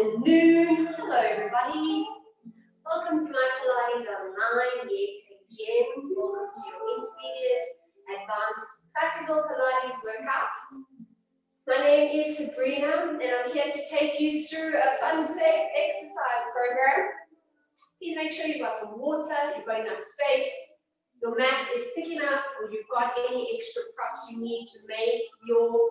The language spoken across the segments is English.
afternoon. Hello everybody. Welcome to my Pilates Online yet again. Welcome to your intermediate advanced classical Pilates workout. My name is Sabrina and I'm here to take you through a fun, safe exercise program. Please make sure you've got some water, you've got enough space, your mat is thick enough, or you've got any extra props you need to make your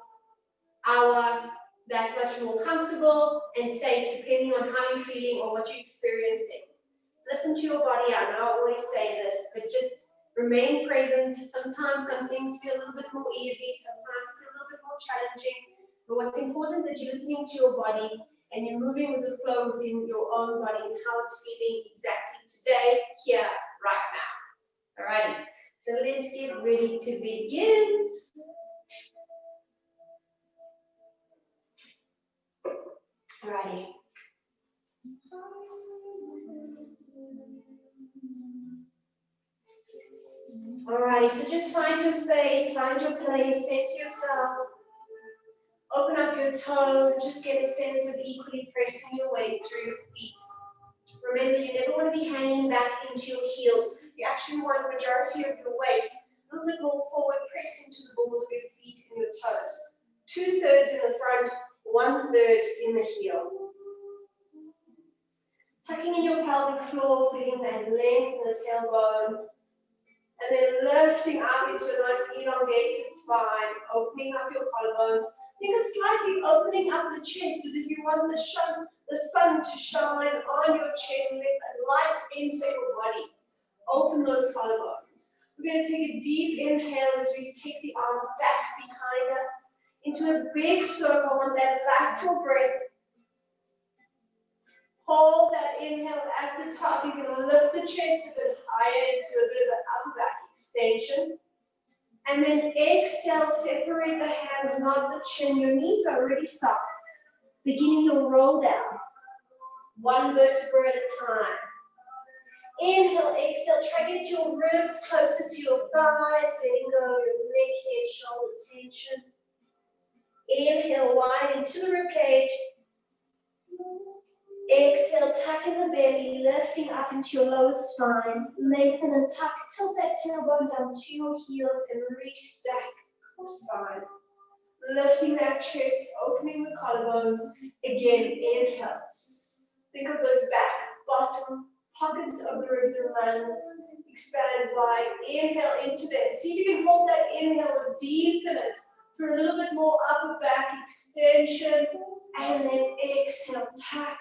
hour that much more comfortable and safe depending on how you're feeling or what you're experiencing. Listen to your body. I know I always say this, but just remain present. Sometimes some things feel a little bit more easy, sometimes feel a little bit more challenging, but what's important is that you're listening to your body and you're moving with the flow within your own body and how it's feeling exactly today, here, right now. Alrighty, so let's get ready to begin. Alrighty. Alrighty, so just find your space, find your place, set yourself. Open up your toes and just get a sense of equally pressing your way through your feet. Remember, you never want to be hanging back into your heels. You actually want the majority of your weight a little bit more forward, pressed into the balls of your feet and your toes. 2/3 in the front, 1/3 in the heel. Tucking in your pelvic floor, feeling that length in the tailbone. And then lifting up into a nice elongated spine, opening up your collarbones. Think of slightly opening up the chest as if you want the sun to shine on your chest and let light enter your body. Open those collarbones. We're going to take a deep inhale as we take the arms back behind us into a big circle on that lateral breath. Hold that inhale at the top. You're going to lift the chest a bit higher into a bit of an upper back extension. And then exhale, separate the hands, not the chin. Your knees are already soft. Beginning your roll down. One vertebra at a time. Inhale, exhale. Try to get your ribs closer to your thighs. Letting go of your neck, head, shoulder tension. Inhale, wide into the ribcage. Exhale, tuck in the belly, lifting up into your lower spine. Lengthen and tuck, tilt that tailbone down to your heels and restack the spine. Lifting that chest, opening the collarbones. Again, inhale. Think of those back, bottom, pockets of the ribs and lungs. Expand wide. Inhale into them. See if you can hold that inhale, deepen it for a little bit more upper back extension. And then exhale, tuck.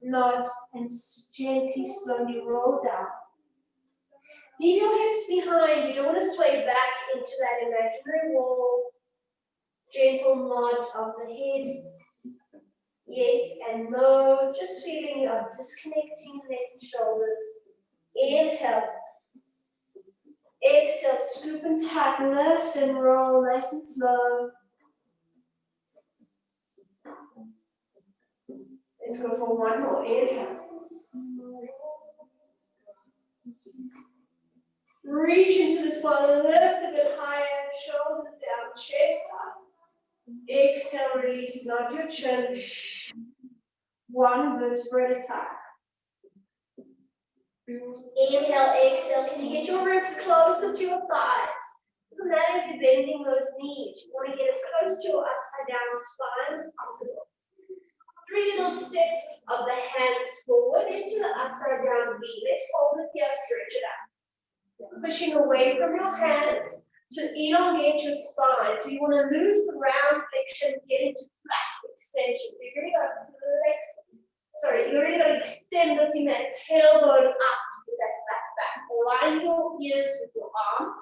Nod and gently, slowly roll down. Leave your hips behind. You don't want to sway back into that imaginary wall. Gentle nod of the head. Yes and no. Just feeling you are disconnecting neck and shoulders. Inhale. Exhale, scoop and tuck, lift and roll nice and slow. Let's go for one more. Inhale. Reach into the spine, lift a bit higher, shoulders down, chest up. Exhale, release, nod your chin. One vertebra at a time. Inhale, exhale. Can you get your ribs closer to your thighs? Doesn't matter if you're bending those knees. You want to get as close to your upside down spine as possible. 3 little steps of the hands forward into the upside down V. Let's hold it here, stretch it out. Pushing away from your hands to elongate your spine. So you want to lose the round flexion, get into flat extension. So you really got to flex. Sorry, you really got to extend, lifting that tailbone up to get that flat back. Align your ears with your arms.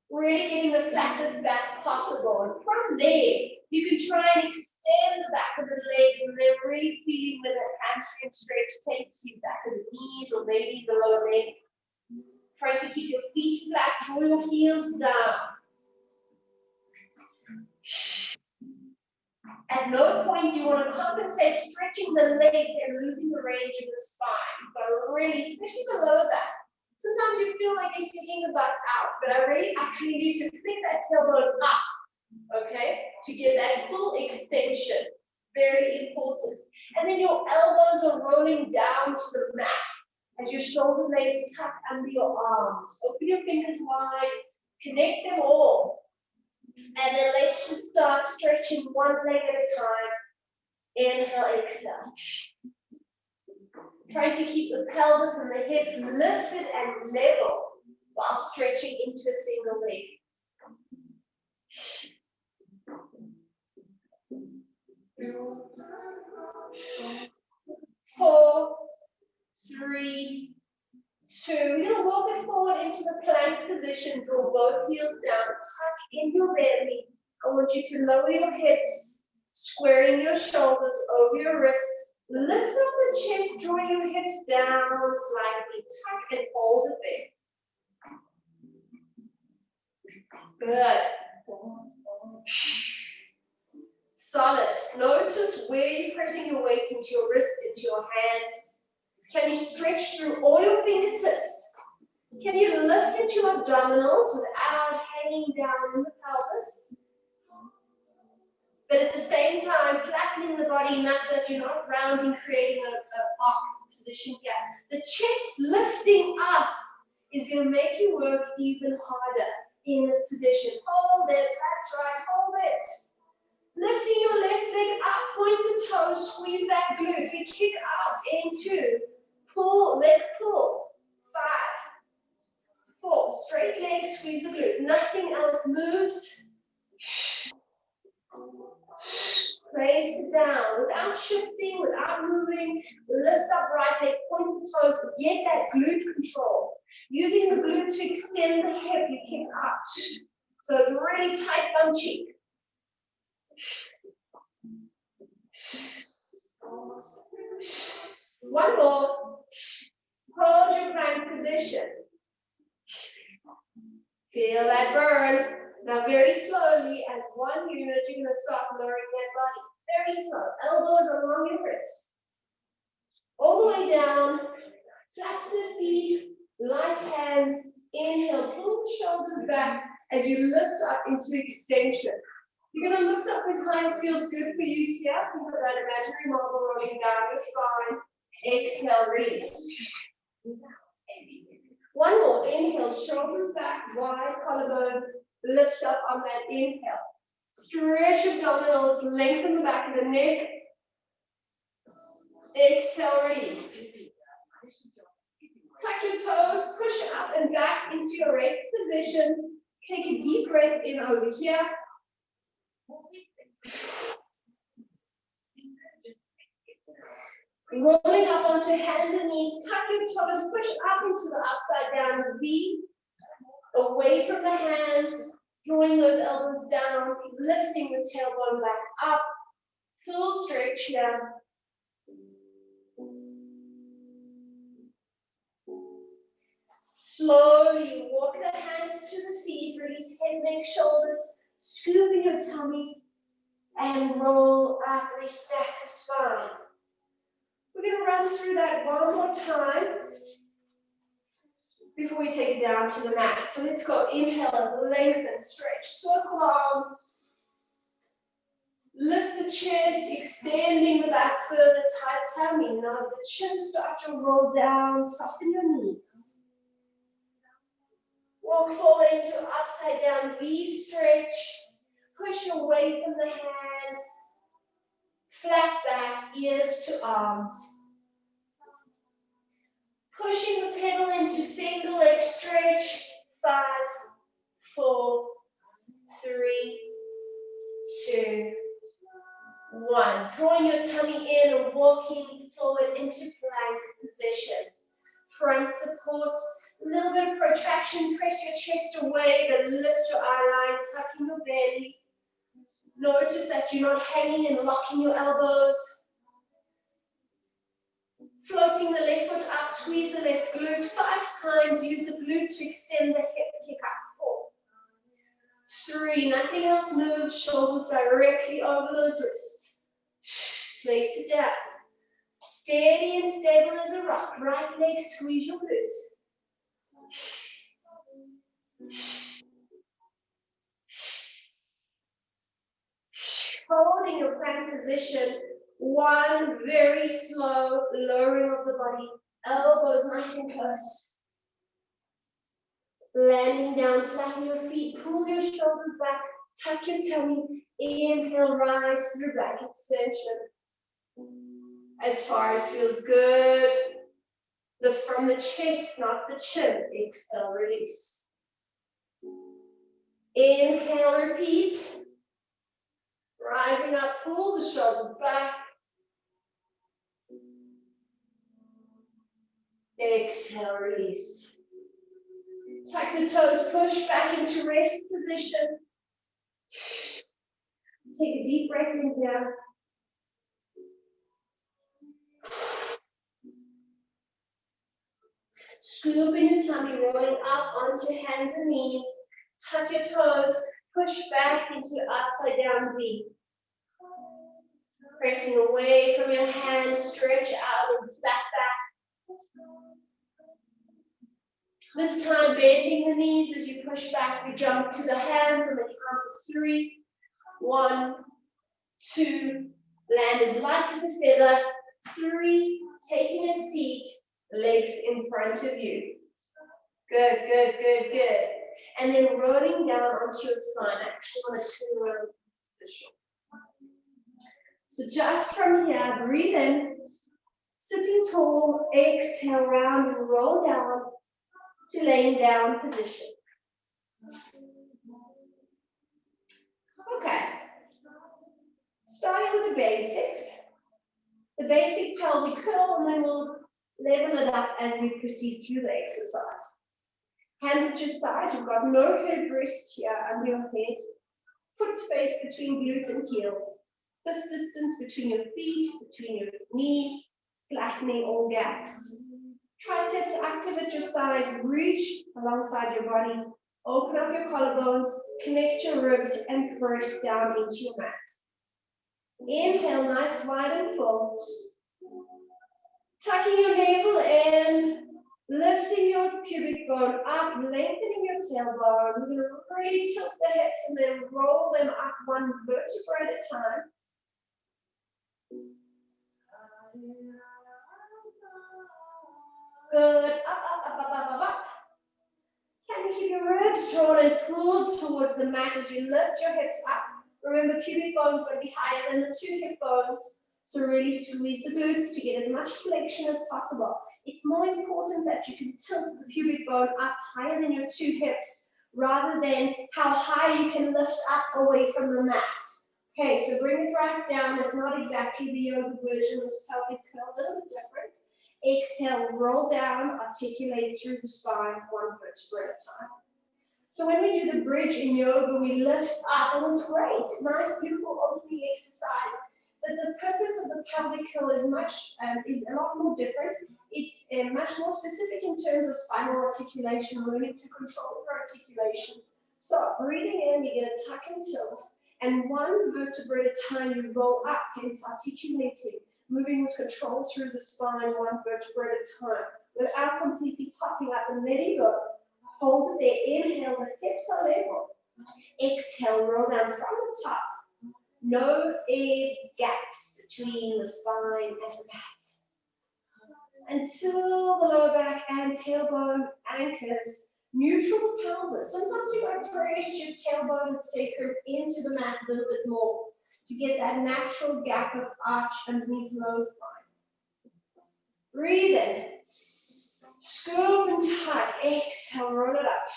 Really getting the flattest back possible. And from there, you can try and extend the back of the legs and then really feeling where that hamstring stretch takes you back of the knees or maybe the lower legs. Try to keep your feet flat, draw your heels down. At no point do you want to compensate stretching the legs and losing the range of the spine. But really, especially the lower back. Sometimes you feel like you're sticking the butt out, but I really actually need to flick that tailbone up, okay, to get that full extension. Very important. And then your elbows are rolling down to the mat as your shoulder blades tuck under your arms. Open your fingers wide, connect them all. And then let's just start stretching one leg at a time. Inhale, exhale. Try to keep the pelvis and the hips lifted and level while stretching into a single leg. 4, 3, 2. You're going to walk it forward into the plank position. Draw both heels down. Tuck in your belly. I want you to lower your hips, squaring your shoulders over your wrists. Lift up the chest, draw your hips down slightly. Tuck and hold it there. Good. Solid. Notice where you're pressing your weight into your wrists, into your hands. Can you stretch through all your fingertips? Can you lift into your abdominals without hanging down in the pelvis? But at the same time, flattening the body enough that you're not rounding, creating an arc position here. The chest lifting up is going to make you work even harder in this position. Hold it. That's right. Hold it. Lifting your left leg up, point the toes, squeeze that glute. We kick up into pull, leg pull. 5, 4, straight leg, squeeze the glute. Nothing else moves. Place it down without shifting, without moving. Lift up right leg, point the toes, get that glute control. Using the glute to extend the hip, you kick up. So it's really tight bum cheek. One more. Hold your plank position. Feel that burn. Now very slowly, as one unit, you're going to start lowering that body. Very slow. Elbows along your wrists. All the way down. Flatten the feet. Light hands. Inhale. Pull the shoulders back as you lift up into extension. You're going to lift up as high as feels good for you here. Think of that imaginary marble rolling down your spine. Exhale, release. One more. Inhale, shoulders back, wide collarbones. Lift up on that inhale. Stretch abdominals, lengthen the back of the neck. Exhale, release. Tuck your toes, push up and back into your rest position. Take a deep breath in over here. Rolling up onto hands and knees, tuck your toes, push up into the upside down V, away from the hands, drawing those elbows down, lifting the tailbone back up, full stretch here. Slowly walk the hands to the feet, release head, neck, shoulders, scoop in your tummy, and roll up, restack the spine. We're going to run through that one more time before we take it down to the mat. So let's go. Inhale, lengthen, stretch, circle the arms. Lift the chest, extending the back further, tight tummy. Now the chin start to roll down, soften your knees. Walk forward into upside down V stretch. Push away from the hands. Flat back, ears to arms. Pushing the pedal into single leg stretch. 5, 4, 3, 2, 1. Drawing your tummy in and walking forward into plank position. Front support, a little bit of protraction, press your chest away, but lift your eye line, tucking your belly. Notice that you're not hanging and locking your elbows. Floating the left foot up, squeeze the left glute 5 times. Use the glute to extend the hip, kick up. 4, 3, nothing else moves. Shoulders directly over those wrists. Place it down. Steady and stable as a rock. Right leg, squeeze your glute. Holding your plank position. One very slow lowering of the body, elbows nice and close. Landing down, flatten your feet, pull your shoulders back, tuck your tummy, inhale, rise through back extension. As far as feels good. From the chest, not the chin. Exhale, release. Inhale, repeat. Rising up, pull the shoulders back. Exhale, release. Tuck the toes, push back into rest position. Take a deep breath in here. Scoop in your tummy, rolling up onto hands and knees. Tuck your toes, push back into upside down V. Pressing away from your hands, stretch out and flat back. This time, bending the knees as you push back, we jump to the hands on the count of 3. 1, 2, land as light as a feather. 3, taking a seat, legs in front of you. Good, good, good, good. And then rolling down onto your spine. I actually want to turn around to this position. So just from here, breathe in, sitting tall, exhale, round and roll down to laying down position. Okay. Starting with the basics. The basic pelvic curl, and then we'll level it up as we proceed through the exercise. Hands at your side, you've got no headrest here under your head. Foot space between glutes and heels. This distance between your feet, between your knees, flattening all gaps. Triceps active at your sides, reach alongside your body. Open up your collarbones, connect your ribs, and press down into your mat. Inhale, nice, wide and full. Tucking your navel in, lifting your pubic bone up, lengthening your tailbone. We're going to really tilt the hips and then roll them up one vertebra at a time. Good. Up. Can you keep your ribs drawn and pulled towards the mat as you lift your hips up? Remember, pubic bone's going to be higher than the 2 hip bones. So really squeeze the glutes to get as much flexion as possible. It's more important that you can tilt the pubic bone up higher than your 2 hips rather than how high you can lift up away from the mat. Okay, so bring it right down. It's not exactly the yoga version. This pelvic curl, a little bit different. Exhale, roll down, articulate through the spine, one vertebra at a time. So when we do the bridge in yoga, we lift up, and it's great. Nice, beautiful, opening exercise. But the purpose of the pelvic curl is a lot more different. It's much more specific in terms of spinal articulation, learning to control your articulation. So breathing in, you're going to tuck and tilt, and one vertebra at a time you roll up, hence articulating, moving with control through the spine, one vertebra at a time, without completely popping up and letting go. Hold it there. Inhale, the hips are level. Exhale, roll down from the top. No air gaps between the spine and the mat. Until the lower back and tailbone anchors, neutral the pelvis. Sometimes you want to press your tailbone and sacrum into the mat a little bit more to get that natural gap of arch underneath the lower spine. Breathe in. Scoop and tuck. Exhale, roll it up.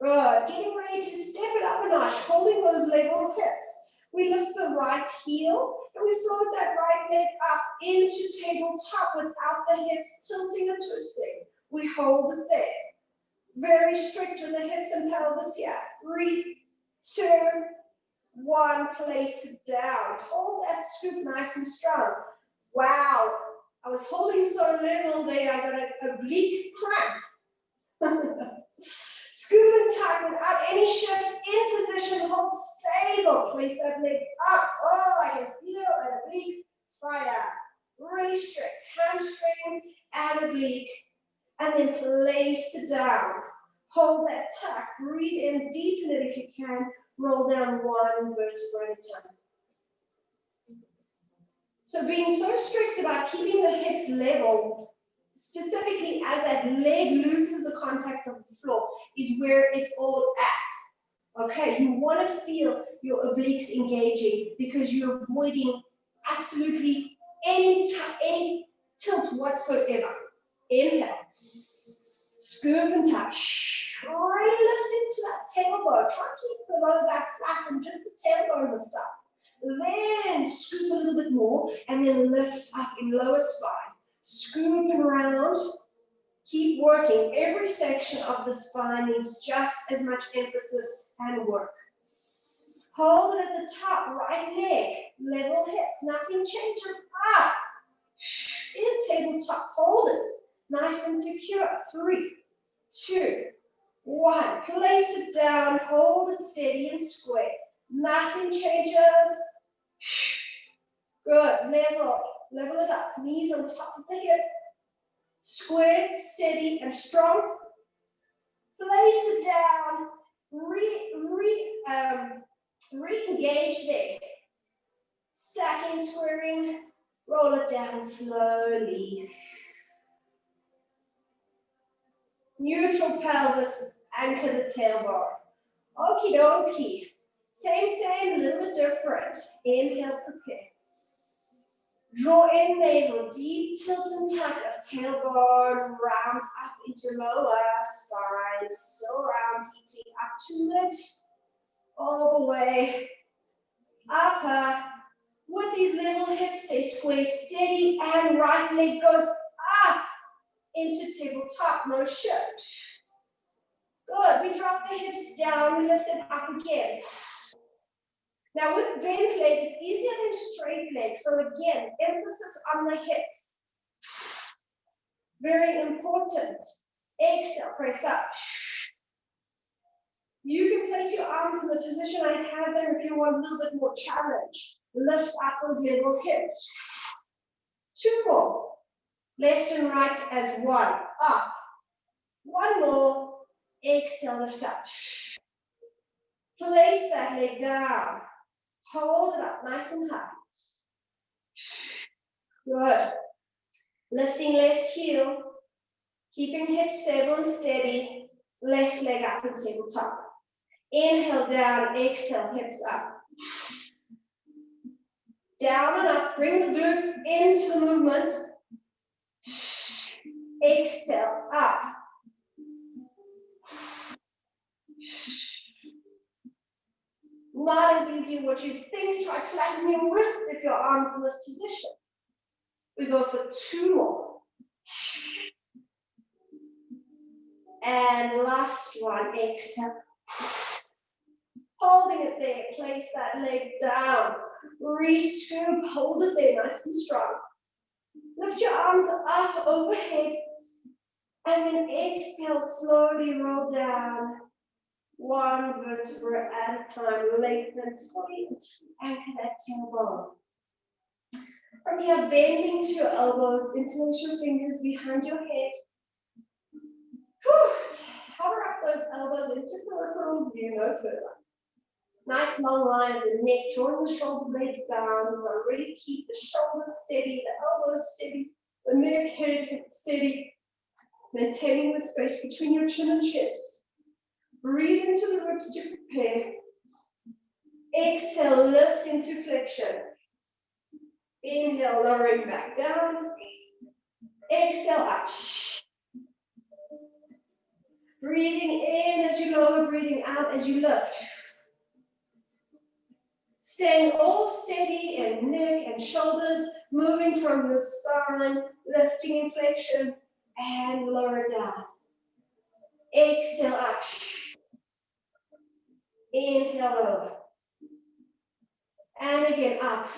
Good. Getting ready to step it up a notch, holding those level hips. We lift the right heel and we float that right leg up into tabletop without the hips tilting or twisting. We hold it there. Very strict with the hips and pelvis here. 3, 2, 1. Place it down. Hold that scoop nice and strong. Wow. I was holding so level there, I got an oblique cramp. Scoop and tuck without any shift in position. Hold stable. Place that leg up. Oh, I can feel an oblique fire. Really strict. Hamstring and oblique. And then place it down. Hold that tuck. Breathe in. Deepen it if you can. Roll down one vertebra at a time. So being so strict about keeping the hips level, specifically as that leg loses the contact of the floor, is where it's all at. Okay, you want to feel your obliques engaging because you're avoiding absolutely any tilt whatsoever. Inhale. Scoop and touch. Really lift into that tailbone. Try and keep the lower back flat and just the tailbone lifts up. Then scoop a little bit more and then lift up in lower spine. Scoop and round. Keep working. Every section of the spine needs just as much emphasis and work. Hold it at the top, right leg, level hips. Nothing changes. Up. In tabletop, hold it. Nice and secure. 3, 2, 1. Place it down, hold it steady and square. Nothing changes. Good. Level it up. Knees on top of the hip. Square, steady, and strong. Place it down. Re-engage there. Stacking, squaring. Roll it down slowly. Neutral pelvis, anchor the tailbone. Okie dokie. Same, a little bit different. Inhale, prepare. Draw in navel, deep tilt and tuck of tailbone, round up into lower spine, still round deeply up to mid, all the way, upper. With these level hips, stay square, steady, and right leg goes up into tabletop, no shift. Good, we drop the hips down, we lift them up again. Now with bent leg, it's easier than straight leg. So again, emphasis on the hips. Very important. Exhale, press up. You can place your arms in the position I have there if you want a little bit more challenge. Lift up those level hips. 2 more. Left and right as 1. Up. 1 more. Exhale, lift up. Place that leg down. Hold it up nice and high. Good. Lifting left heel. Keeping hips stable and steady. Left leg up and tabletop. Inhale down, exhale, hips up. Down and up, bring the glutes into the movement. Exhale, up. Not as easy as what you think. Try flattening your wrists if your arms in this position. We go for 2 more. And last one, exhale. Holding it there, place that leg down. Re-scoop, hold it there, nice and strong. Lift your arms up overhead. And then exhale, slowly roll down. 1 vertebra at a time. Lengthen fully and anchor that tailbone. From here, bending to your elbows, interlace your fingers behind your head. Whew. Hover up those elbows into peripheral view, no further. Nice long line of the neck, drawing the shoulder blades down. But really keep the shoulders steady, the elbows steady, the neck, head steady. Maintaining the space between your chin and chest. Breathe into the ribs to prepare. Exhale, lift into flexion. Inhale, lowering back down. Exhale, up. Breathing in as you lower, breathing out as you lift. Staying all steady in neck and shoulders, moving from your spine, lifting in flexion, and lower down. Exhale, up. Inhale, over. And again, up.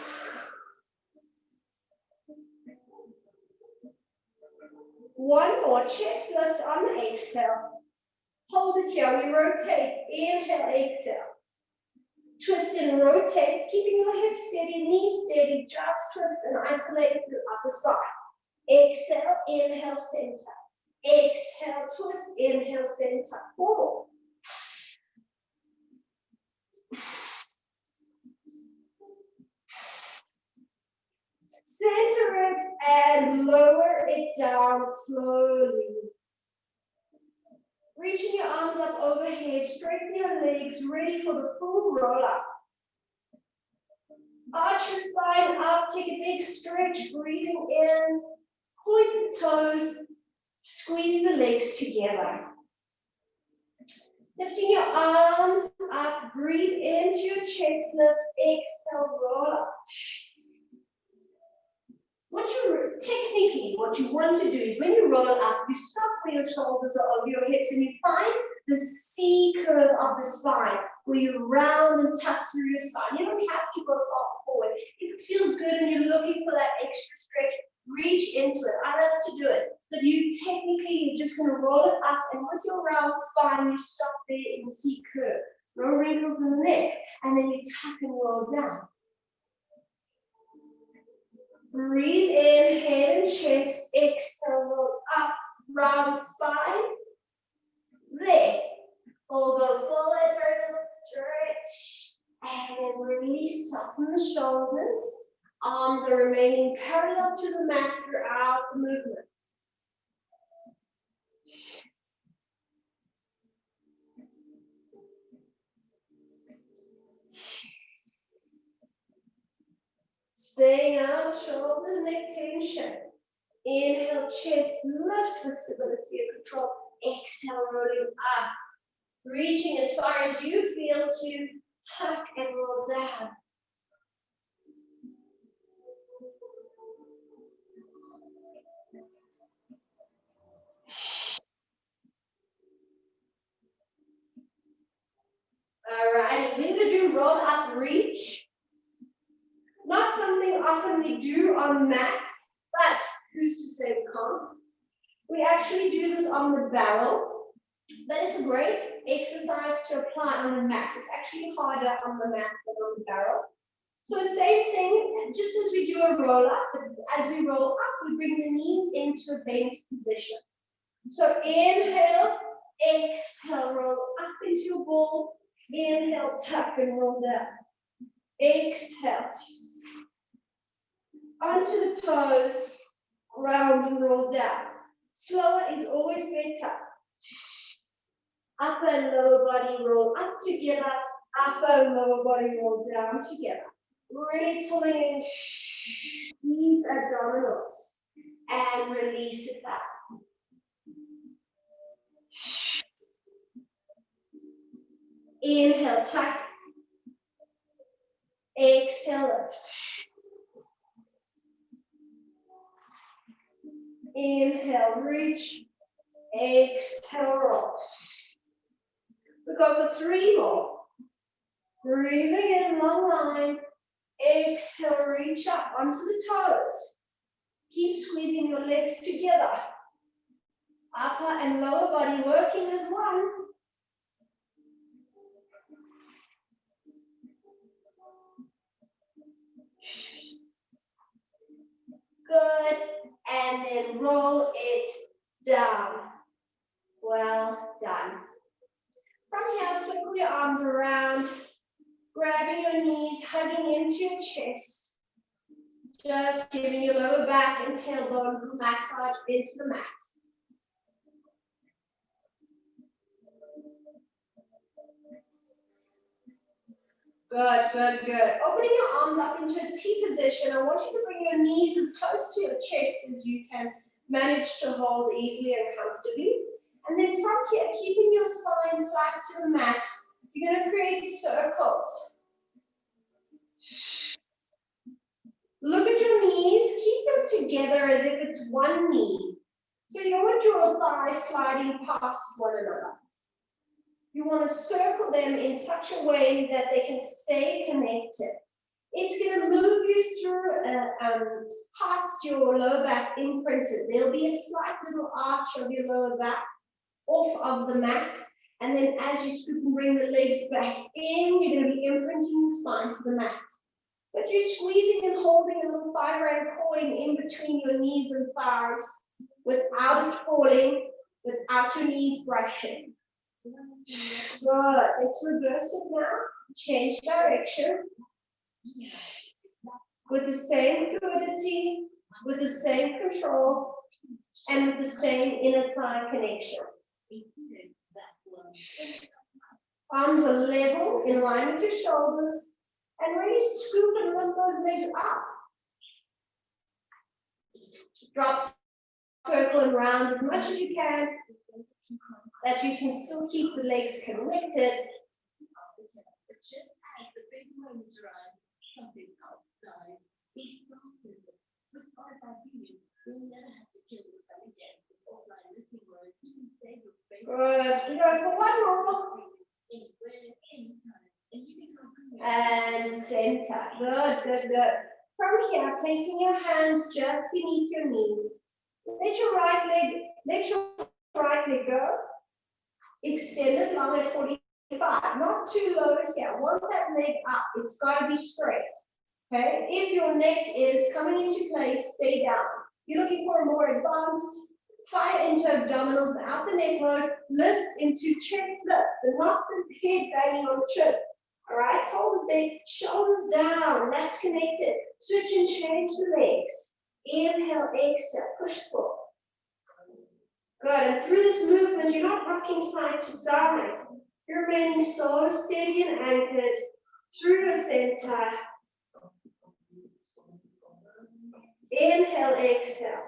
One more, chest lift on the exhale. Hold it here, we rotate. Inhale, exhale. Twist and rotate, keeping your hips steady, knees steady. Just twist and isolate through upper spine. Exhale, inhale, center. Exhale, twist, inhale, center. 4 more. Center it and lower it down slowly. Reaching your arms up overhead, straighten your legs, ready for the full roll up. Arch your spine up, take a big stretch, breathing in, point the toes, squeeze the legs together. Lifting your arms up, breathe into your chest lift, exhale, roll up. Technically, what you want to do is when you roll up, you stop where your shoulders are over your hips and you find the C curve of the spine where you round and tuck through your spine. You don't have to go far forward. If it feels good and you're looking for that extra stretch, reach into it. I love to do it. But you're just going to roll it up, and with your round spine, you stop there in the C curve. No wrinkles in the neck, and then you tuck and roll down. Breathe in, head and chest, exhale, roll up, round spine. There. We'll go forward for a little stretch, and then release, soften the shoulders. Arms are remaining parallel to the mat throughout the movement. Staying out, shoulder, neck tension. Inhale, chest, lift for stability and control. Exhale, rolling up. Reaching as far as you feel to tuck and roll down. Alrighty, we're going to do roll up reach. Not something often we do on mat, but who's to say we can't? We actually do this on the barrel, but it's a great exercise to apply on the mat. It's actually harder on the mat than on the barrel. So same thing, just as we do a roll up, as we roll up, we bring the knees into a bent position. So inhale, exhale, roll up into your ball. Inhale, tuck and roll down. Exhale. Onto the toes, round and roll down. Slower is always better. Upper and lower body roll up together. Upper and lower body roll down together. Really pulling in deep abdominals and release it back. Inhale, tuck. Exhale, lift. Inhale, reach. Exhale, roll. We go for 3 more. Breathing in, long line. Exhale, reach up onto the toes. Keep squeezing your legs together. Upper and lower body working as one. Good. And then roll it down. Well done. From here, circle your arms around, grabbing your knees, hugging into your chest. Just giving your lower back and tailbone a massage into the mat. Good, good, good. Opening your arms up into a T position. I want you to bring your knees as close to your chest as you can manage to hold easily and comfortably. And then from here, keeping your spine flat to the mat, you're going to create circles. Look at your knees. Keep them together as if it's one knee. So you don't want your thighs sliding past one another. You want to circle them in such a way that they can stay connected. It's going to move you through past your lower back imprinted. There'll be a slight little arch of your lower back off of the mat. And then as you scoop and bring the legs back in, you're going to be imprinting the spine to the mat. But you're squeezing and holding a little fiber and coin in between your knees and thighs without it falling, without your knees brushing. Good. Let's reverse it now. Change direction. with the same fluidity, with the same control, and with the same inner thigh connection. Arms are level, in line with your shoulders, and really scoop and lift those legs up. Drop, circle, and round as much as you can, that you can still keep the legs connected. Good. We go for one more. And center. Good, good, good. From here, placing your hands just beneath your knees. Let your right leg go. Extend it long at 45. Not too low here. Want that leg up. It's got to be straight. Okay? If your neck is coming into place, stay down. You're looking for a more advanced fire into abdominals without the neck load. Lift into chest lift, but not the head banging on the chin. All right, hold the shoulders down, that's connected. Switch and change the legs. Inhale, exhale, push forward. Good, and through this movement, you're not rocking side to side. You're remaining so steady and anchored through your center. Inhale, exhale.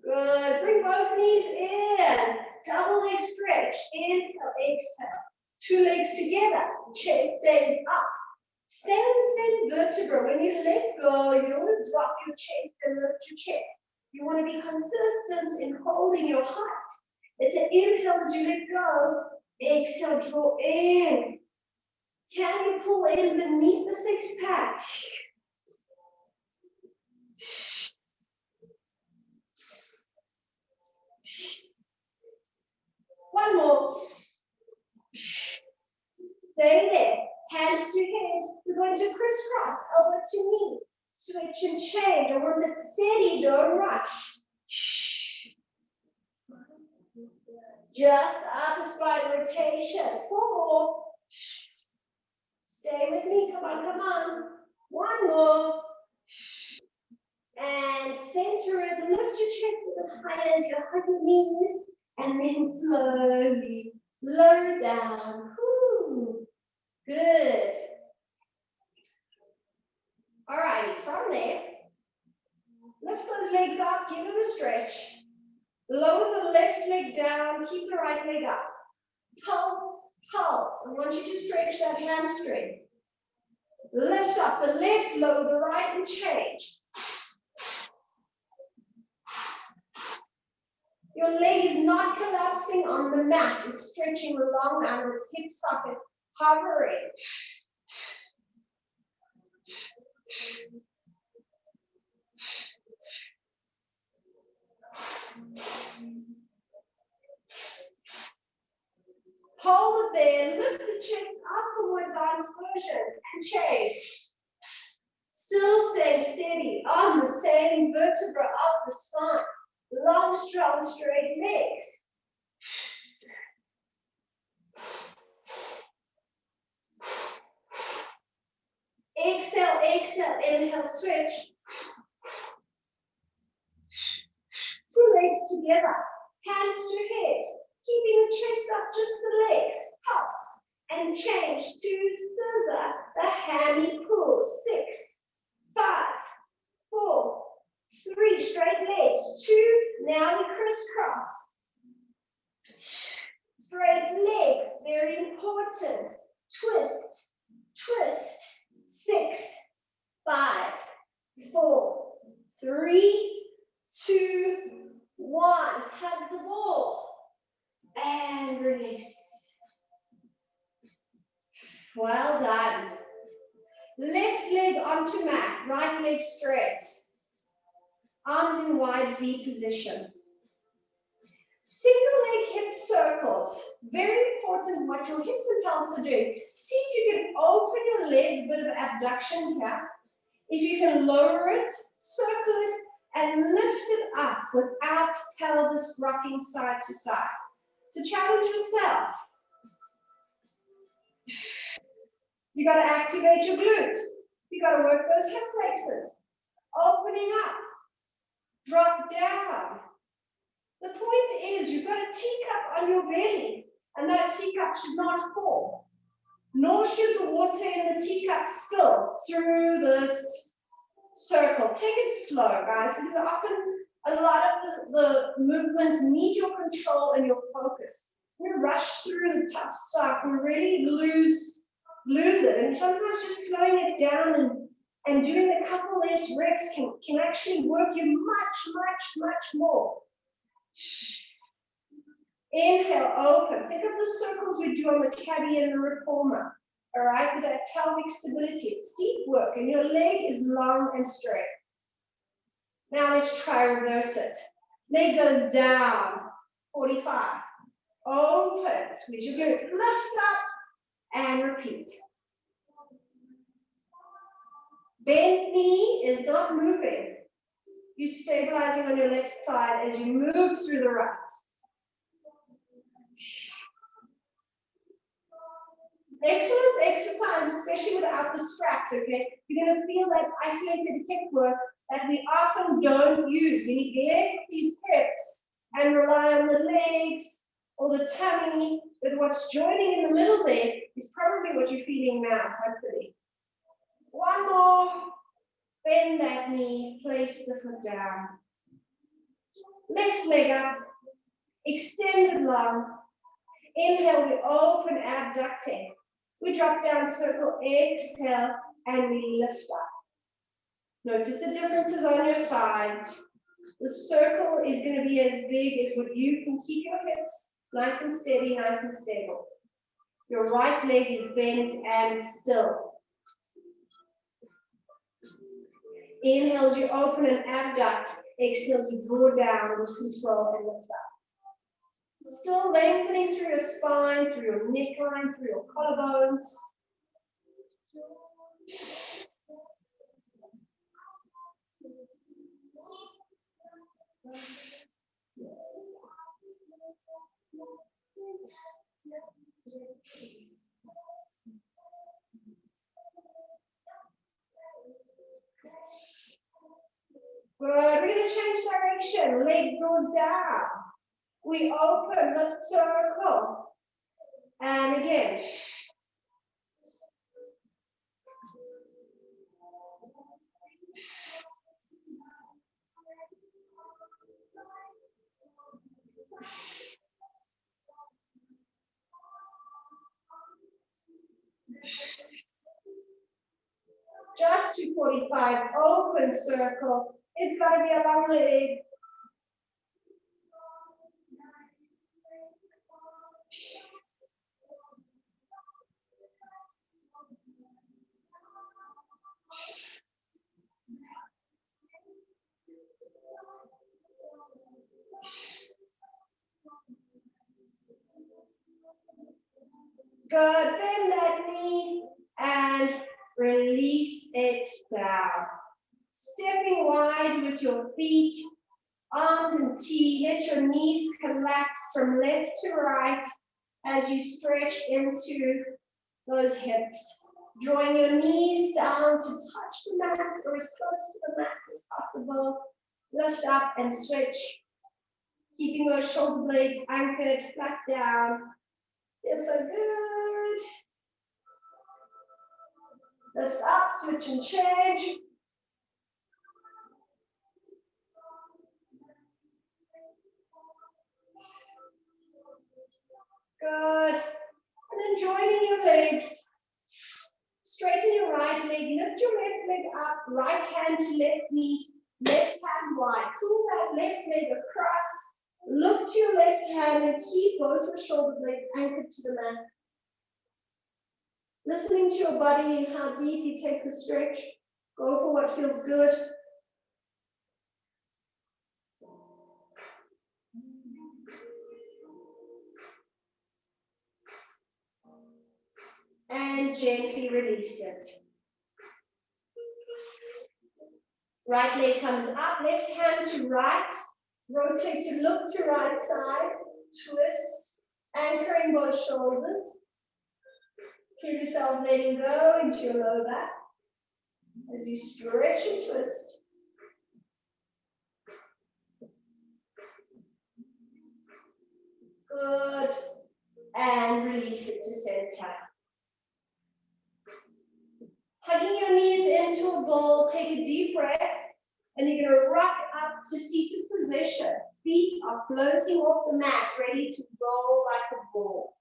Good. Bring both knees in. Double leg stretch. Inhale, exhale. Two legs together. Chest stays up. Stay on the same vertebra. When you let go, you don't want to drop your chest and lift your chest. You want to be consistent in holding your height. It's an inhale as you let go. Exhale, draw in. Can you pull in beneath the six pack? One more. Stay there. Hands to head. We're going to crisscross, elbow to knee. Switch and change. I want it steady, don't rush. Just upper spine rotation. Four more. Stay with me. Come on, come on. One more. And center it. Lift your chest a bit higher as you hug your knees. And then slowly lower down. Whew. Good. All right, from there, lift those legs up, give them a stretch. Lower the left leg down, keep the right leg up. Pulse, pulse. I want you to stretch that hamstring. Lift up the left, lower the right, and change. Your leg is not collapsing on the mat. It's stretching along out its hip socket, hovering. Hold it there, lift the chest up for more advanced version and change. Still stay steady on the same vertebra of the spine. Long, strong, straight legs. Exhale, exhale, inhale, switch. Two legs together, hands to head. Keeping the chest up, just the legs. Pulse and change to scissor, the hammy pull. 6, 5, 4, 3, straight legs. 2, now we crisscross. Straight legs, very important. Twist, twist. 6, 5, 4, 3, 2, 1. Hug the ball. And release. Well done. Left leg onto mat, right leg straight. Arms in wide V position. Single leg hip circles. Very important what your hips and pelvis are doing. See if you can open your leg, a bit of abduction here. If you can lower it, circle it, and lift it up without pelvis rocking side to side. So challenge yourself. You got to activate your glutes. You got to work those hip flexors. Opening up. Drop down. The point is you've got a teacup on your belly, and that teacup should not fall. Nor should the water in the teacup spill through this circle. Take it slow, guys, because often a lot of the movements need your control and your focus. We rush through the tough stuff. We really lose it. And sometimes just slowing it down and doing a couple less reps can actually work you much more. Inhale, open. Think of the circles we do on the caddy and the reformer. All right, with that pelvic stability. It's deep work, and your leg is long and straight. Now let's try reverse it. Leg goes down, 45. Open, squeeze your glute, lift up, and repeat. Bent knee is not moving. You're stabilizing on your left side as you move through the right. Excellent exercise, especially without the straps, okay? You're going to feel that isolated hip work that we often don't use. We neglect these hips and rely on the legs or the tummy, but what's joining in the middle there is probably what you're feeling now, hopefully. One more. Bend that knee, place the foot down. Left leg up, extended long. Inhale, we open abducting. We drop down, circle, exhale, and we lift up. Notice the differences on your sides. The circle is going to be as big as what you can keep your hips nice and steady, nice and stable. Your right leg is bent and still. Inhale as you open and abduct. Exhale as you draw down with control and lift up. Still lengthening through your spine, through your neckline, through your collarbones. Good. We're going to change direction. Leg draws down. We open, lift, circle. And again. Just to 45, open circle. It's got to be a long leg. Good, bend that knee and release it down. Stepping wide with your feet, arms and T. Let your knees collapse from left to right as you stretch into those hips. Drawing your knees down to touch the mat or as close to the mat as possible. Lift up and switch. Keeping those shoulder blades anchored flat down. Feels so good. Lift up, switch and change. Good. And then joining your legs. Straighten your right leg, lift your left leg up, right hand to left knee, left hand wide. Pull that left leg across, look to your left hand and keep both your shoulder blades anchored to the mat. Listening to your body and how deep you take the stretch. Go for what feels good. And gently release it. Right leg comes up, left hand to right. Rotate to look to right side. Twist, anchoring both shoulders. Feel yourself letting go into your lower back as you stretch and twist. Good. And release it to center. Hugging your knees into a ball, take a deep breath, and you're going to rock up to seated position. Feet are floating off the mat, ready to roll like a ball.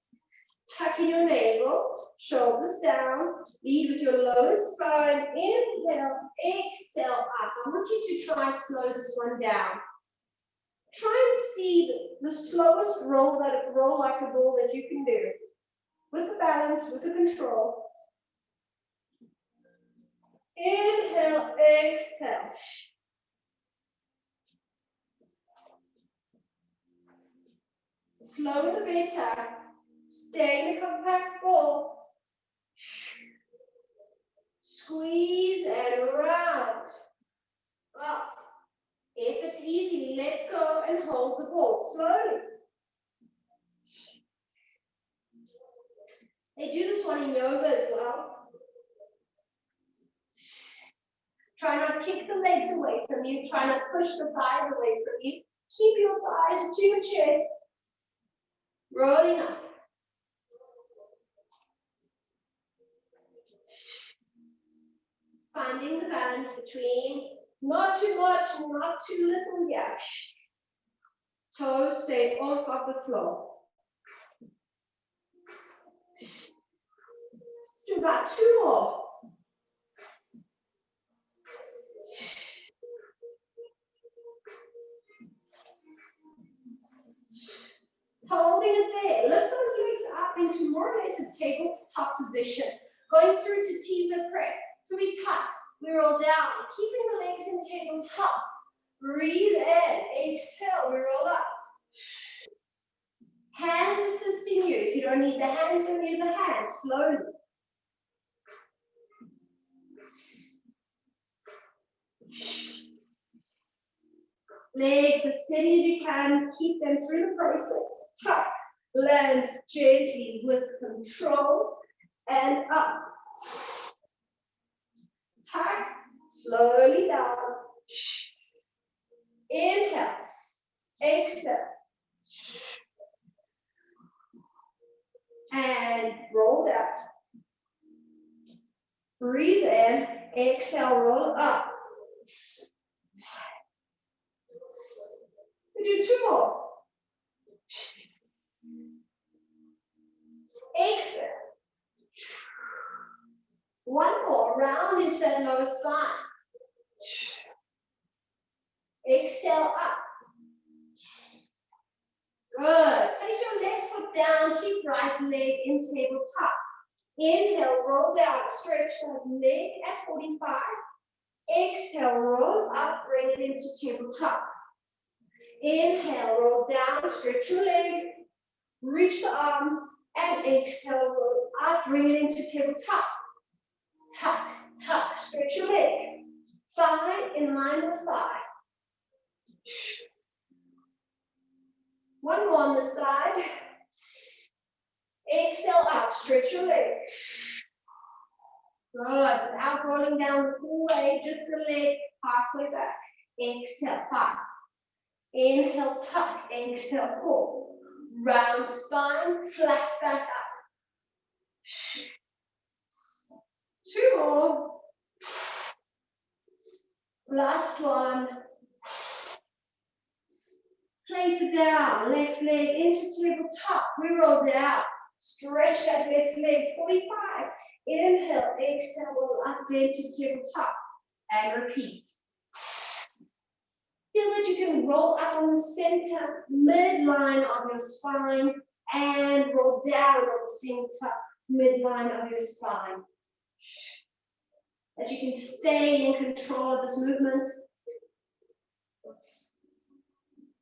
Tuck in your navel, shoulders down, lead with your lower spine, inhale, exhale up. I want you to try and slow this one down. Try and see the slowest roll like a ball that you can do. With the balance, with the control. Inhale, exhale. Slow the better. Stay in a compact ball. Squeeze and round. Up. If it's easy, let go and hold the ball slowly. They do this one in yoga as well. Try not to kick the legs away from you. Try not to push the thighs away from you. Keep your thighs to your chest. Rolling up. Finding the balance between not too much and not too little yet. Toes stay off of the floor. Let's do about 2 more. Holding it there. Lift those legs up into more or less a tabletop position. Going through to teaser prep. So we tuck, we roll down, keeping the legs in tabletop. Breathe in, exhale, we roll up. Hands assisting you. If you don't need the hands, then use the hands slowly. Legs as steady as you can, keep them through the process. Tuck, land gently with control, and up. Tuck, slowly down. Inhale, exhale. And roll down. Breathe in, exhale, roll up. We do 2 more. Exhale. 1 more, round into that lower spine. Exhale up. Good. Place your left foot down, keep right leg in tabletop. Inhale, roll down, stretch that leg at 45. Exhale, roll up, bring it into tabletop. Inhale, roll down, stretch your leg, reach the arms, and exhale, roll up, bring it into tabletop. Tuck, tuck, stretch your leg. Thigh in line with thigh. 1 more on the side. Exhale up, stretch your leg. Good, without rolling down the full way, just the leg halfway back. Exhale, up. Inhale, tuck, exhale, pull. Round spine, flat back up. 2 more. Last one. Place it down, left leg into tabletop. We roll down. Stretch that left leg, 45. Inhale, exhale, roll up into tabletop. And repeat. Feel that you can roll up on the center, midline of your spine, and roll down on the center, midline of your spine. That you can stay in control of this movement.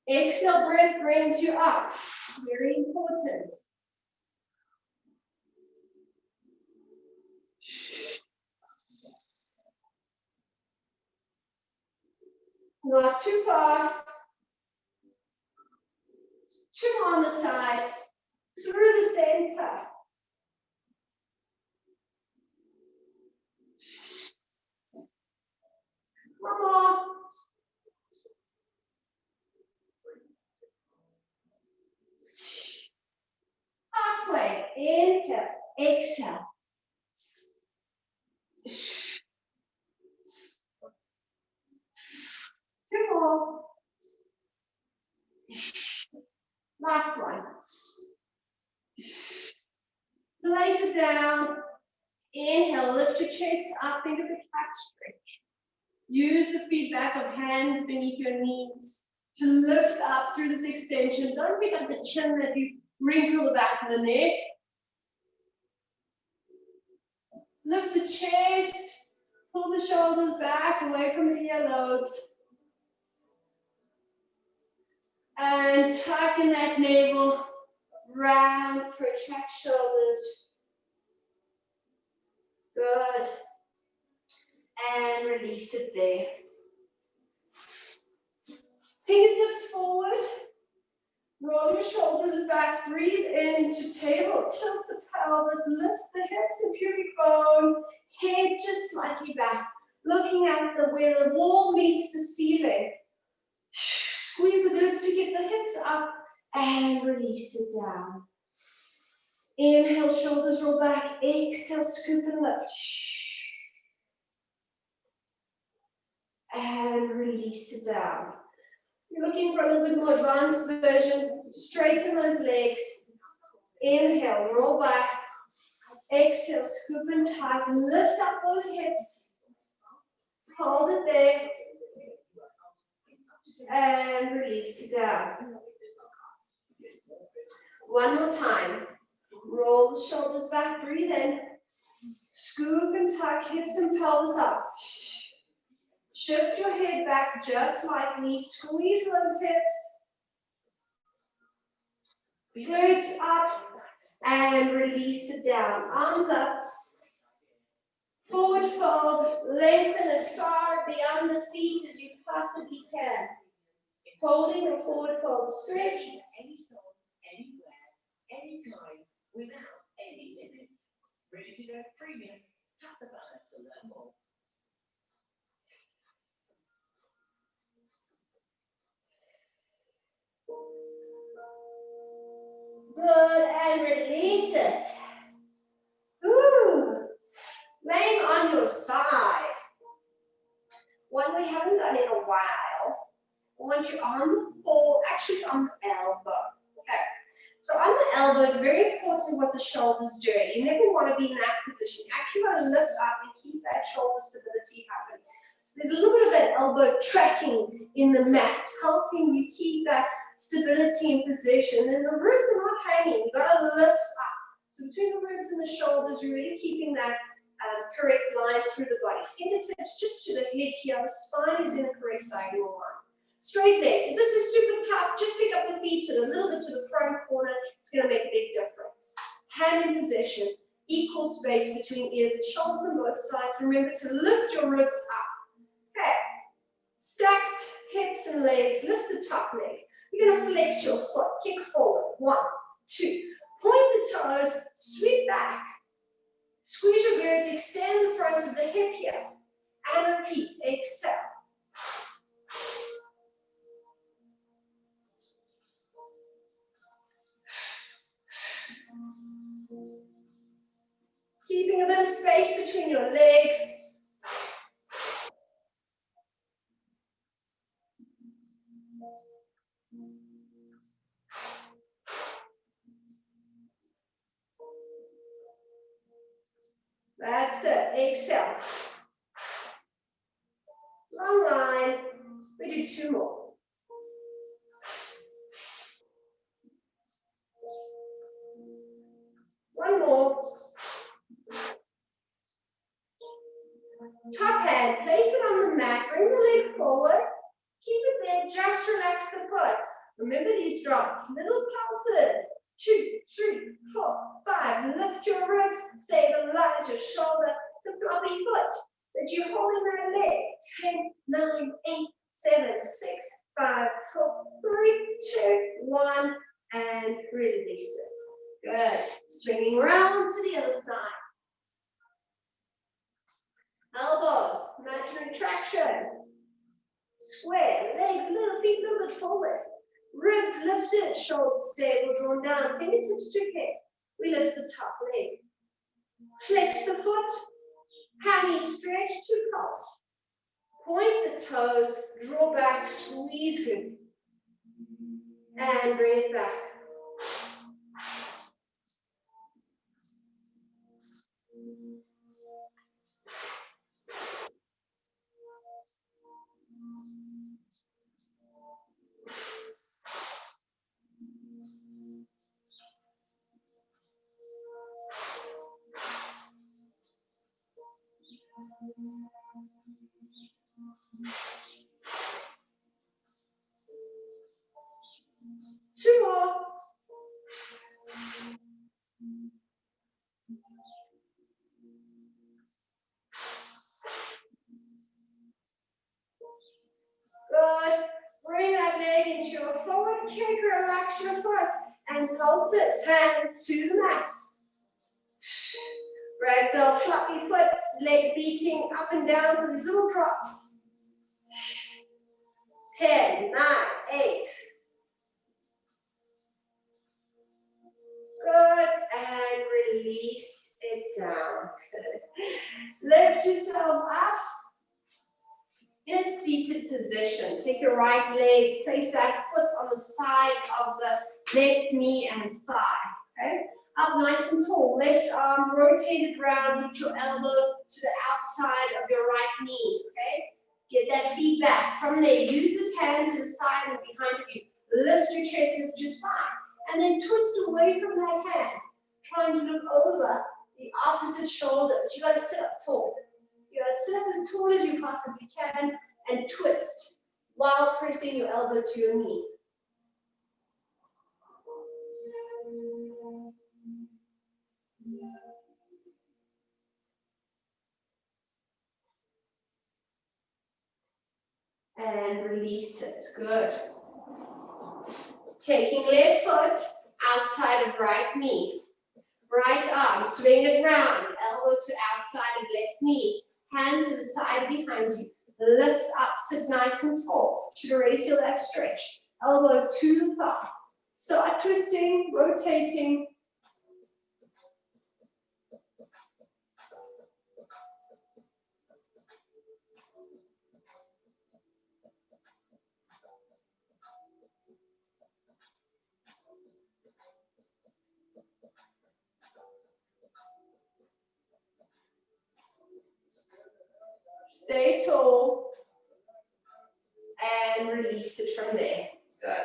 Exhale, breath brings you up. Very important. Not too fast. 2 on the side, through the center. One more. Halfway, inhale, exhale. 2 more. Last one. Place it down. Inhale, lift your chest up, think of a cat stretch. Use the feedback of hands beneath your knees to lift up through this extension. Don't pick up the chin that you wrinkle the back of the neck. Lift the chest, pull the shoulders back away from the earlobes. And tuck in that navel, round, protract shoulders. Good. And release it there. Fingertips forward. Roll your shoulders back. Breathe into table. Tilt the pelvis. Lift the hips and pubic bone. Head just slightly back. Looking at where the wall meets the ceiling. Squeeze the glutes to get the hips up. And release it down. Inhale, shoulders roll back. Exhale, scoop and lift. And release it down. You're looking for a little bit more advanced version. Straighten those legs. Inhale, roll back. Exhale, scoop and tuck. Lift up those hips. Hold it there. And release it down. One more time. Roll the shoulders back. Breathe in. Scoop and tuck hips and pelvis up. Shift your head back just slightly. Squeeze those hips. Glutes up. And release it down. Arms up. Forward fold. Lengthen as far beyond the feet as you possibly can. Holding a forward fold. Stretch. Any song, anywhere, anytime, without any limits. Ready to go premium? Tap the banner to learn more. Good, and release it. Ooh. Laying on your side. One we haven't done in a while. I want you on the floor, actually on the elbow. Okay. So on the elbow, it's very important what the shoulders do. You never want to be in that position. You actually want to lift up and keep that shoulder stability happening. So there's a little bit of that elbow tracking in the mat, helping you keep that stability in position. Then the ribs are not hanging. You've got to lift up. So between the ribs and the shoulders, you're really keeping that correct line through the body. Fingertips just to the head here. The spine is in a correct diagonal line. Straight legs. If this is super tough, just pick up the feet to a little bit to the front corner. It's going to make a big difference. Hand in position. Equal space between ears and shoulders on both sides. Remember to lift your ribs up. Okay. Stacked hips and legs. Lift the top leg. You're going to flex your foot. Kick forward. 1, 2. Point the toes. Sweep back. Squeeze your glutes. Extend the front of the hip here. And repeat. Exhale. Keeping a bit of space between your legs. That's it. Exhale. Long line. We do 2 more. One more. Top hand, place it on the mat, bring the leg forward, keep it there, just relax the foot. Remember these drops, little pulses. 2, 3, 4, 5. Lift your ribs, stabilize your shoulder. It's a floppy foot that you're holding that leg. 10, 9, 8, 7, 6, 5, 4, 3, 2, 1, and release it. Good. Swinging around to the other side. Elbow, imaginary traction. Square, legs, little feet, little bit forward. Ribs lifted, shoulders stable, drawn down, fingertips to head. We lift the top leg. Flex the foot, hammy stretch to pulse. Point the toes, draw back, squeeze good. And bring it back. 2 more. Good. Bring that leg into your forward kick, relax your foot, and pulse it, hand to the mat. Ragdoll, floppy foot, leg beating up and down for these little drops. 10, 9, 8. Good, and release it down. Good. Lift yourself up in a seated position. Take your right leg, place that foot on the side of the left knee and thigh. Okay? Up nice and tall. Left arm rotated round. Get your elbow to the outside of your right knee. Okay? Get that feedback. From there, use this hand to the side and behind you. Lift your chest, lift your spine. And then twist away from that hand. Trying to look over the opposite shoulder. But you gotta sit up tall. You gotta sit up as tall as you possibly can and twist while pressing your elbow to your knee. And release it. Good. Taking left foot outside of right knee. Right arm, swing it round. Elbow to outside of left knee. Hand to the side behind you. Lift up, sit nice and tall. Should already feel that stretch. Elbow to the thigh. Start twisting, rotating. Stay tall. And release it from there. Good.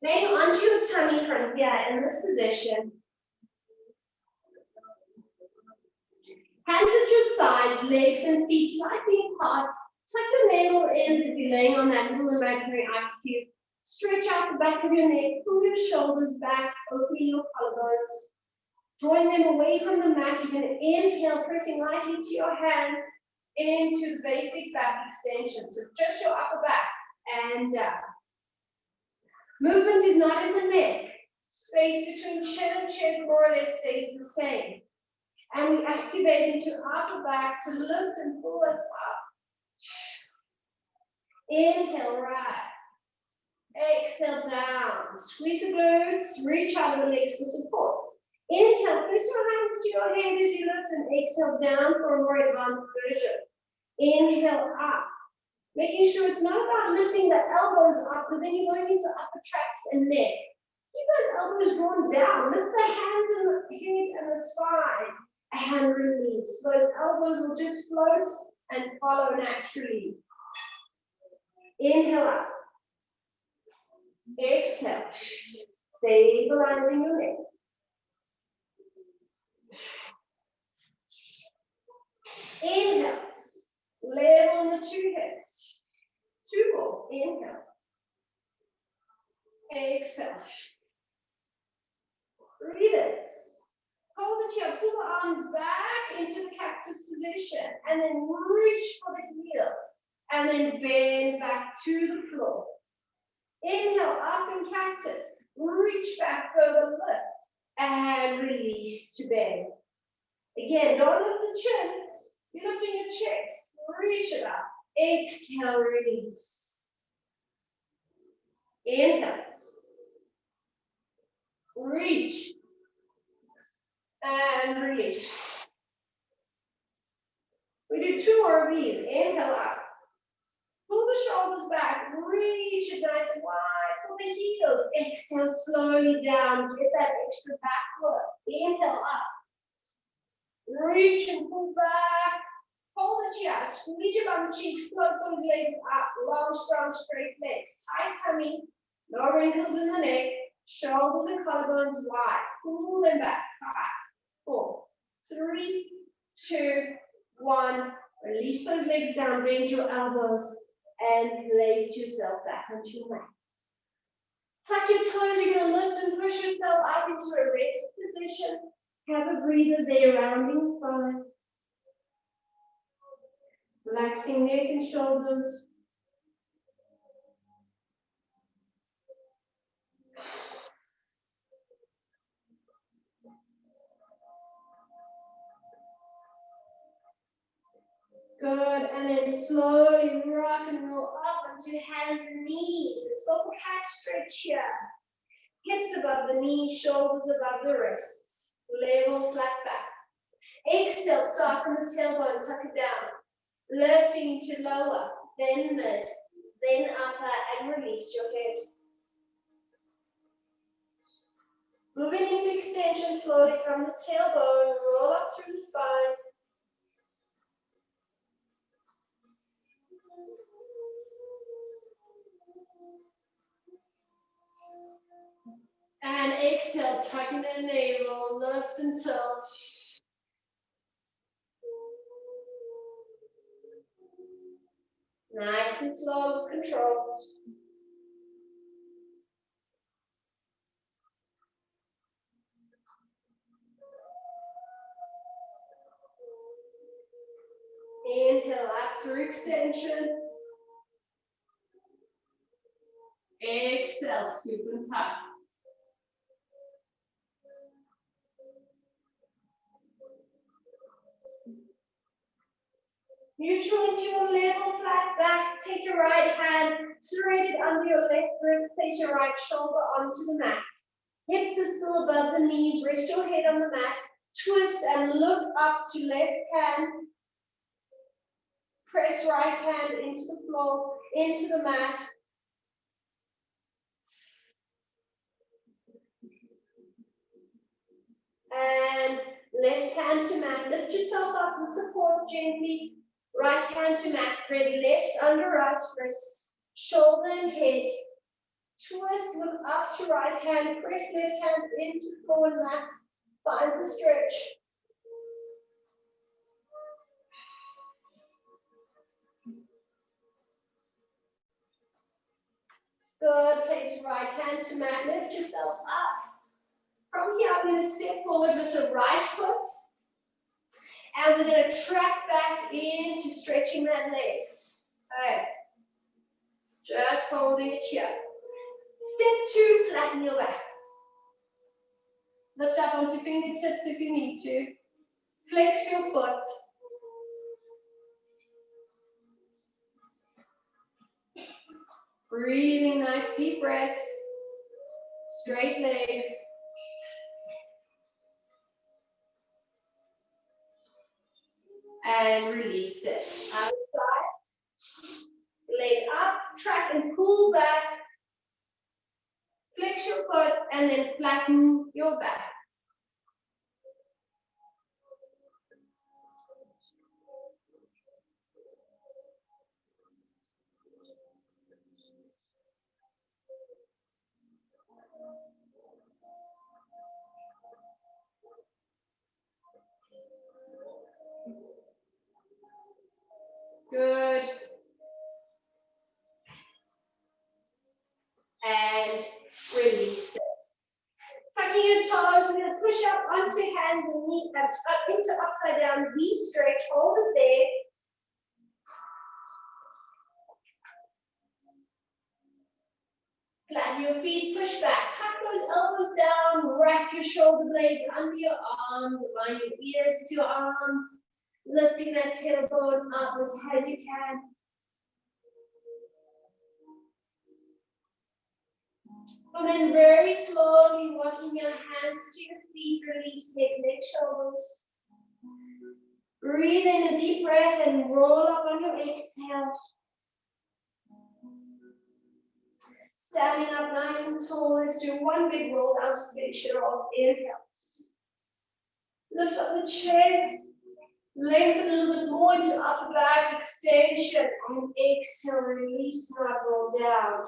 Laying onto your tummy from here in this position. Hands at your sides, legs and feet slightly apart. Tuck your navel ends if you're laying on that little imaginary ice cube. Stretch out the back of your neck, pull your shoulders back, open your collarbones. Drawing them away from the mat, you're going to inhale, pressing lightly to your hands into the basic back extension. So just your upper back and down. Movement is not in the neck. Space between chin and chest more or less stays the same. And we activate into upper back to lift and pull us up. Inhale, right. Exhale, down. Squeeze the glutes, reach out of the legs for support. Inhale, place your hands to your head as you lift and exhale down for a more advanced version. Inhale, up. Making sure it's not about lifting the elbows up, because then you're going into upper tracts and neck. Keep those elbows drawn down. Lift the hands and the head and the spine. And release. Those elbows will just float and follow naturally. Inhale up. Exhale. Stabilizing your neck. Inhale. Level in the two hips. 2 more. Inhale. Exhale. Breathe in. Hold the chair. Pull the arms back into the cactus position. And then reach for the heels And then bend back to the floor. Inhale, up in cactus. Reach back, further lift. And release to bend. Again, don't lift the chin. You're lifting your chest. Reach it up. Exhale, release. Inhale. Reach. And release. We do 2 more of these. Inhale up. Pull the shoulders back. Reach it nice and wide. Pull the heels. Exhale slowly down. Get that extra back foot. Inhale up. Reach and pull back. Hold the chest. Reach your bum cheeks. Float those legs up. Long, strong, straight legs. Tight tummy. No wrinkles in the neck. Shoulders and collarbones wide. Pull them back. 5, 4, 3, 2, 1. Release those legs down. Bend your elbows and place yourself back onto your mat. Tuck your toes. You're going to lift and push yourself up into a rest position. Have a breather there, rounding spine. Relaxing neck and shoulders. Good, and then slowly rock and roll up onto hands and knees. Let's go for cat stretch here. Hips above the knees, shoulders above the wrists. Level, flat back. Exhale, soften the tailbone, tuck it down. Lifting to lower, then mid, then upper, and release your head. Moving into extension slowly from the tailbone, roll up through the spine. And exhale, tucking the navel, lift and tilt. Nice and slow with control. Inhale up through extension. Exhale, scoop and tuck. Neutral into your level, flat back. Take your right hand, thread it under your left wrist, place your right shoulder onto the mat. Hips are still above the knees, rest your head on the mat. Twist and look up to left hand. Press right hand into the floor, into the mat. And left hand to mat. Lift yourself up and support gently. Right hand to mat. Thread left under right wrist. Shoulder and head. Twist, look up to right hand. Press left hand into floor and mat. Find the stretch. Good. Place right hand to mat. Lift yourself up. From here, I'm going to step forward with the right foot. And we're going to track back into stretching that leg. Okay. Just holding it here. Step 2, flatten your back. Lift up onto fingertips if you need to. Flex your foot. Breathing nice deep breaths. Straight leg. And release it. Outside. Leg up, track and pull back. Flex your foot and then flatten your back. Good. And release it. Tucking your toes, we're going to push up onto hands and knees, into upside down V stretch. Hold it there. feet push back. Tuck those elbows down. Wrap your shoulder blades under your arms. Align your ears with your arms. Lifting that tailbone up as high as you can. And then very slowly walking your hands to your feet. Release, take neck, shoulders. Breathe in a deep breath and roll up on your exhale. Standing up nice and tall. Let's do one big roll down to finish it off. Inhale. Lift up the chest. Lengthen a little bit more into upper back extension. And exhale, release, not roll down.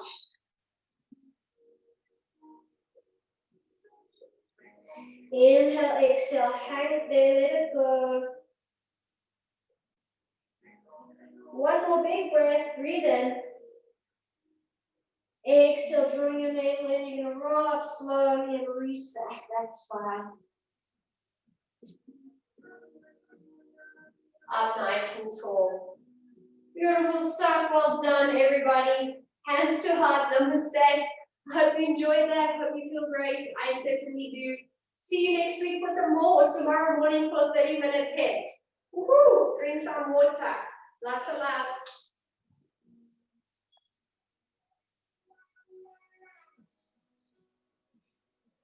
Inhale, exhale, hang it there, let it go. One more big breath, breathe in. Exhale, drawing your navel in. You're going to roll up slowly and restack that spine. Up nice and tall. Beautiful stuff. Well done, everybody. Hands to heart, namaste. Hope you enjoyed that. Hope you feel great. I certainly do. See you next week for some more, or tomorrow morning for a 30-minute hit. Woohoo! Drink some water. Lots of love.